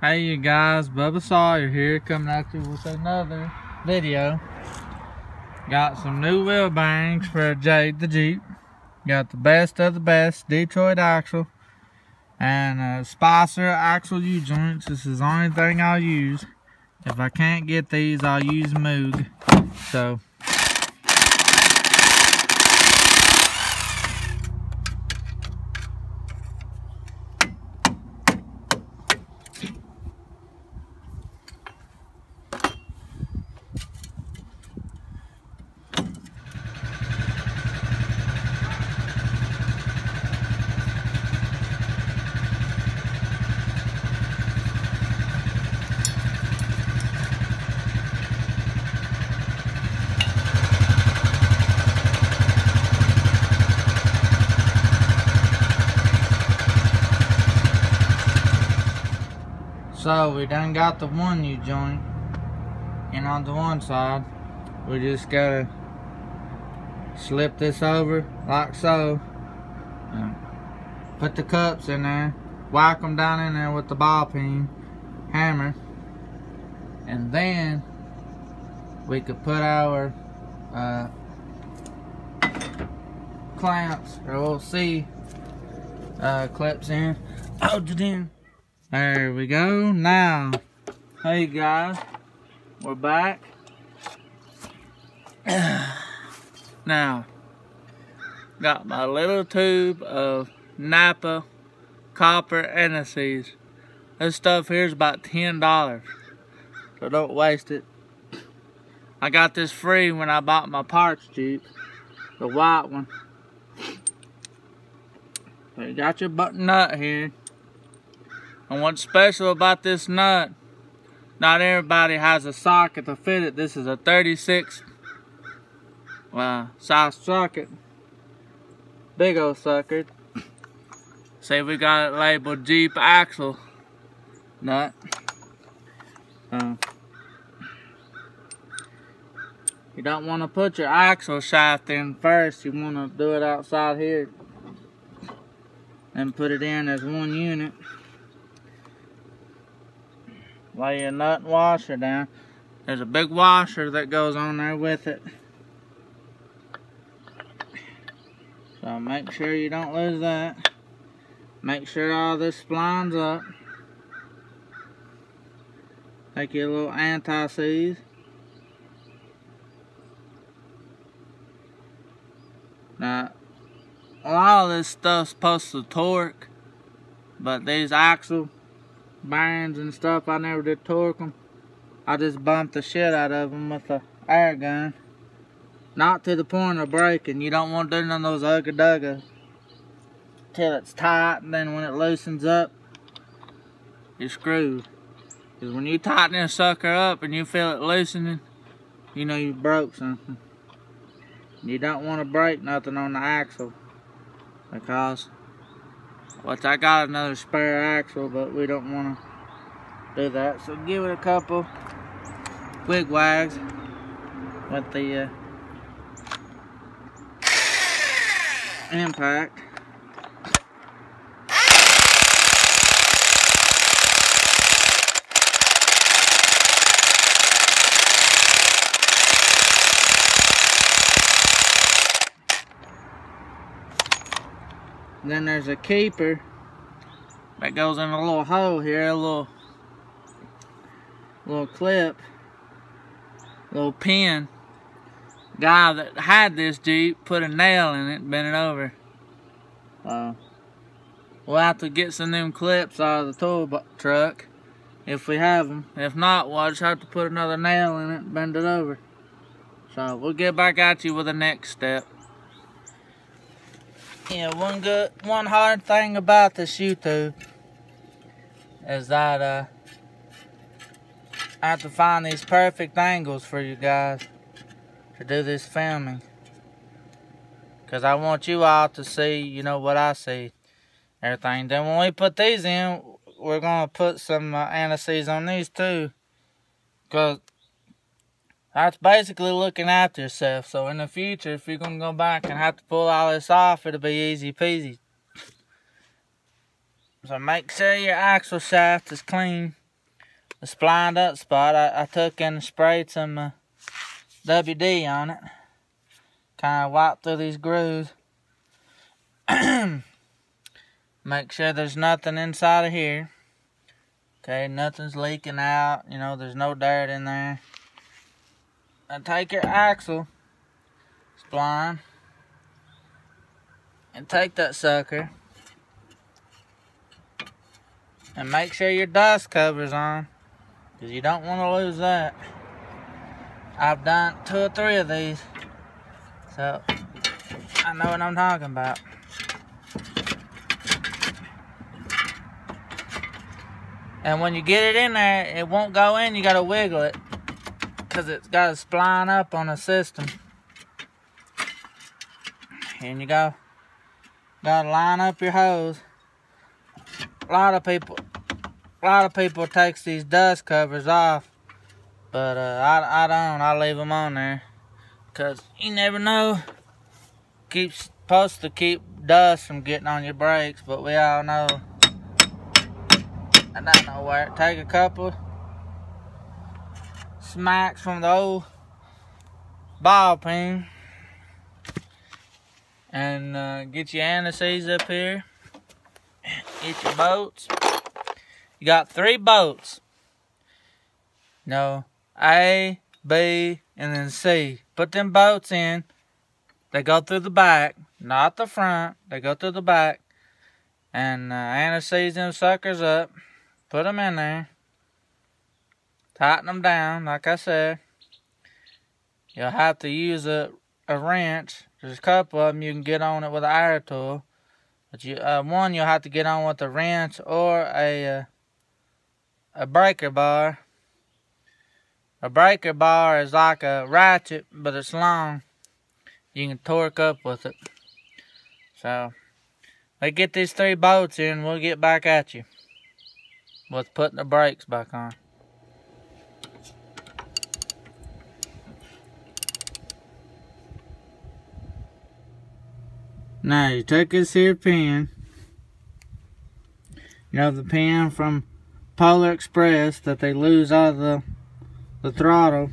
Hey you guys, Bubba Sawyer here, coming at you with another video. Got some new wheel bearings for Jade the Jeep. Got the best of the best Detroit axle and a Spicer axle U-joints. This is the only thing I'll use. If I can't get these, I'll use Moog. So we done got the one U-joint in on the one side. We just gotta slip this over like so. Put the cups in there, whack them down in there with the ball peen hammer, and then we could put our clamps, or we'll see clips in. Hold it in. There we go. Now, hey guys, we're back. Now, got my little tube of Napa copper anti-seize. This stuff here is about $10, so don't waste it. I got this free when I bought my parts Jeep, the white one. So you got your button nut here. And what's special about this nut, not everybody has a socket to fit it. This is a 36 size socket. Big old sucker. See, we got it labeled Jeep axle nut. You don't want to put your axle shaft in first. You want to do it outside here and put it in as one unit. Lay your nut and washer down. There's a big washer that goes on there with it. So make sure you don't lose that. Make sure all this lines up. Take your little anti-seize. Now, a lot of this stuff's supposed to torque, but these axle bearings and stuff, I never did torque them. I just bumped the shit out of them with a air gun. Not to the point of breaking. You don't want to do none of those ugga-dugga till it's tight, and then when it loosens up, you're screwed. Because when you tighten this sucker up and you feel it loosening, you know you broke something. You don't want to break nothing on the axle, because which I got another spare axle, but we don't want to do that. So give it a couple wig wags with the impact. Then there's a keeper that goes in a little hole here, a little clip, little pin. Guy that had this Jeep put a nail in it, bent it over. We'll have to get some of them clips out of the tool truck if we have them. If not, we'll just have to put another nail in it and bend it over. So we'll get back at you with the next step. Yeah, one hard thing about this YouTube is that I have to find these perfect angles for you guys to do this filming. Because I want you all to see, you know, what I see. Everything. Then when we put these in, we're going to put some anti-seize on these too. Because that's basically looking after yourself. So in the future, if you're going to go back and have to pull all this off, it'll be easy peasy. So make sure your axle shaft is clean. splined up spot, I took and sprayed some WD on it. Kind of wiped through these grooves. Make sure there's nothing inside of here. Okay, nothing's leaking out. You know, there's no dirt in there. And take your axle spline and take that sucker and make sure your dust cover's on, because you don't want to lose that. I've done 2 or 3 of these, so I know what I'm talking about. And when you get it in there, it won't go in. You gotta wiggle it, because it's got to spline up on the system. And you gotta line up your hose. A lot of people takes these dust covers off, but I don't. I leave them on there, because you never know. Supposed to keep dust from getting on your brakes, but we all know that don't work. Take a couple smacks from the old ball peen and get your anti-seize up here. Get your bolts. You got 3 bolts. No, A, B, and then C. Put them bolts in. They go through the back, not the front. They go through the back. And anti-seize them suckers up. Put them in there. Tighten them down, like I said. You'll have to use a wrench. There's a couple of them you can get on it with an air tool. But one you'll have to get on with a wrench or a breaker bar. A breaker bar is like a ratchet, but it's long. You can torque up with it. So, we get these 3 bolts in, we'll get back at you with putting the brakes back on. Now you take this here pin, you know, the pin from Polar Express that they lose out of the throttle.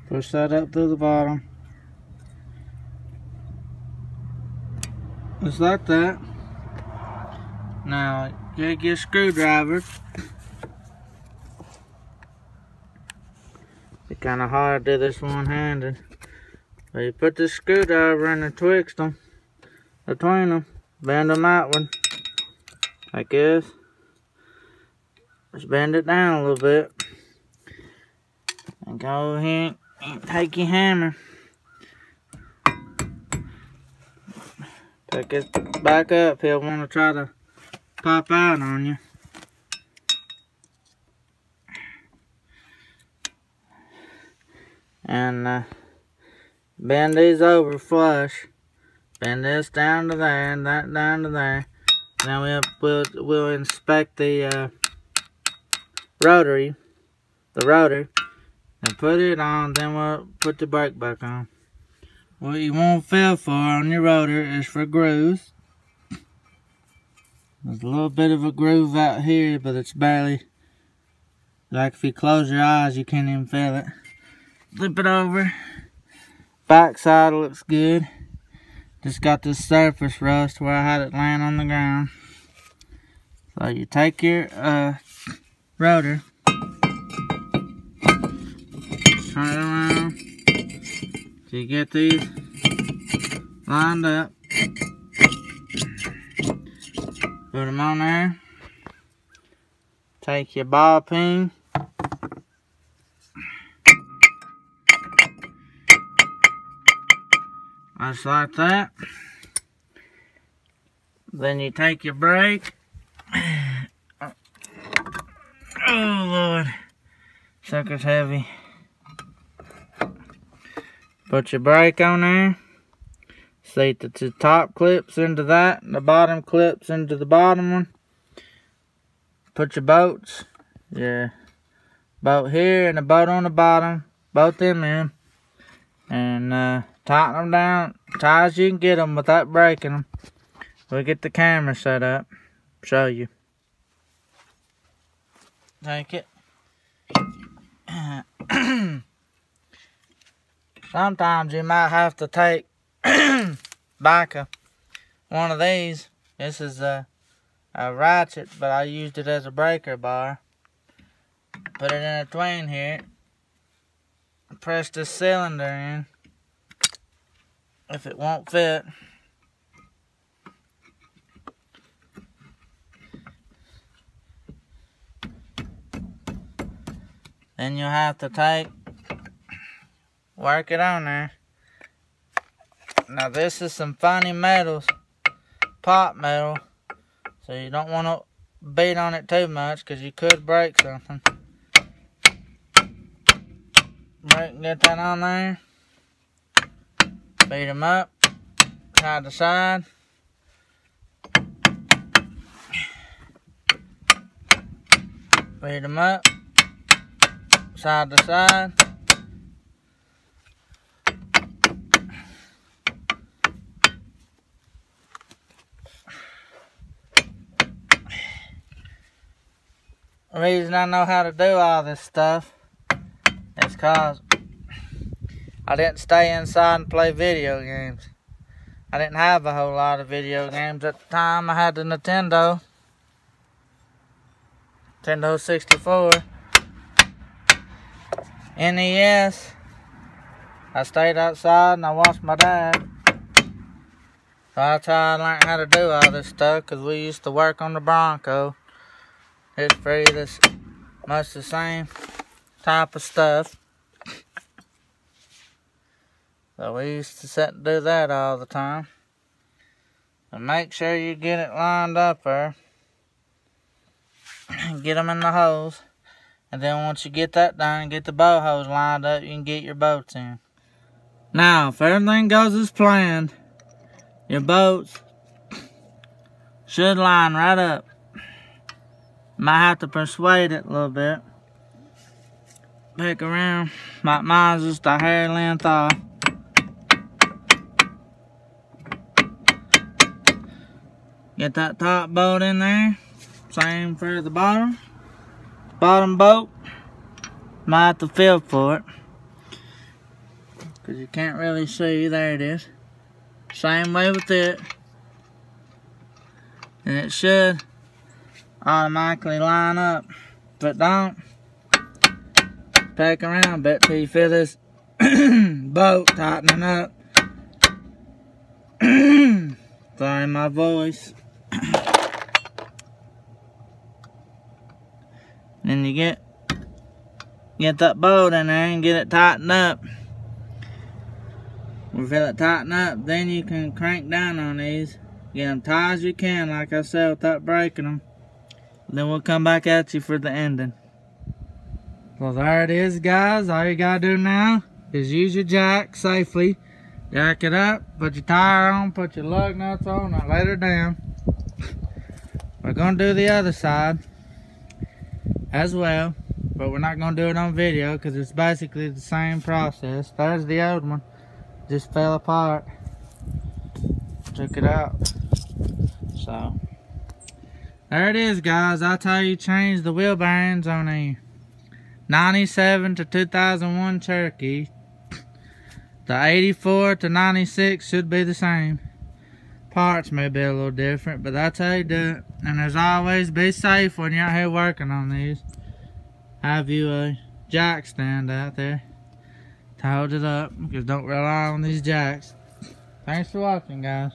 Push that up to the bottom. Just like that. Now take your screwdriver. It's kind of hard to do this one-handed. So you put the screwdriver in and twist them between them, bend them outward like this. Just bend it down a little bit, and go ahead and take your hammer, pick it back up. He'll want to try to pop out on you. And bend these over flush. Bend this down to there and that down to there. Now we'll inspect the rotor, and put it on. Then we'll put the brake back on. What you won't feel for on your rotor is for grooves. There's a little bit of a groove out here, but it's barely, like if you close your eyes you can't even feel it. Flip it over. Back side looks good. Just got this surface rust where I had it laying on the ground. So you take your rotor, turn it around so you get these lined up. Put them on there. Take your ball peen. Just like that. Then you take your brake. Oh Lord, sucker's heavy. Put your brake on there. See that the top clips into that and the bottom clips into the bottom one. Put your bolts, your bolt here and the bolt on the bottom, both them in, and tighten them down tight as you can get them without breaking them. We'll get the camera set up, show you. take it. Sometimes you might have to take back one of these. This is a ratchet, but I used it as a breaker bar. Put it in between here. Press this cylinder in. If it won't fit, then you'll have to work it on there. Now this is some funny metals, pot metal, so you don't want to beat on it too much because you could break something. Get that on there. Beat them up, side to side. Beat them up, side to side. The reason I know how to do all this stuff is because I didn't stay inside and play video games. I didn't have a whole lot of video games at the time. I had the Nintendo 64, NES. I stayed outside and I watched my dad. So that's how I learned how to do all this stuff, because we used to work on the Bronco. It's pretty much the same type of stuff. So we used to sit and do that all the time. And make sure you get it lined up there. Get them in the hose. And then once you get that done, get the bow hose lined up, you can get your boats in. Now, if everything goes as planned, your boats should line right up. Might have to persuade it a little bit. Pick around. Like mine's just a hair length off. Get that top bolt in there. Same for the bottom. Bottom bolt. Might have to feel for it, because you can't really see. There it is. Same way with it. And it should automatically line up. If it don't, peck around a bit till you feel this bolt tightening up. Sorry, my voice. Then you get that bolt in there and get it tightened up. When you feel it tighten up, then you can crank down on these. Get them tight as you can, like I said, without breaking them. Then we'll come back at you for the ending. Well, there it is, guys. All you gotta do now is use your jack safely. Jack it up, put your tire on, put your lug nuts on, and let her down. We're gonna do the other side as well, but we're not gonna do it on video because it's basically the same process. There's the old one, just fell apart. Took it out. So there it is, guys. That's how you change the wheel bearings on a 97 to 2001 Cherokee. The 84 to 96 should be the same. Parts may be a little different, but that's how you do it. And as always, be safe when you're out here working on these. Have you a jack stand out there to hold it up, because don't rely on these jacks. Thanks for watching, guys.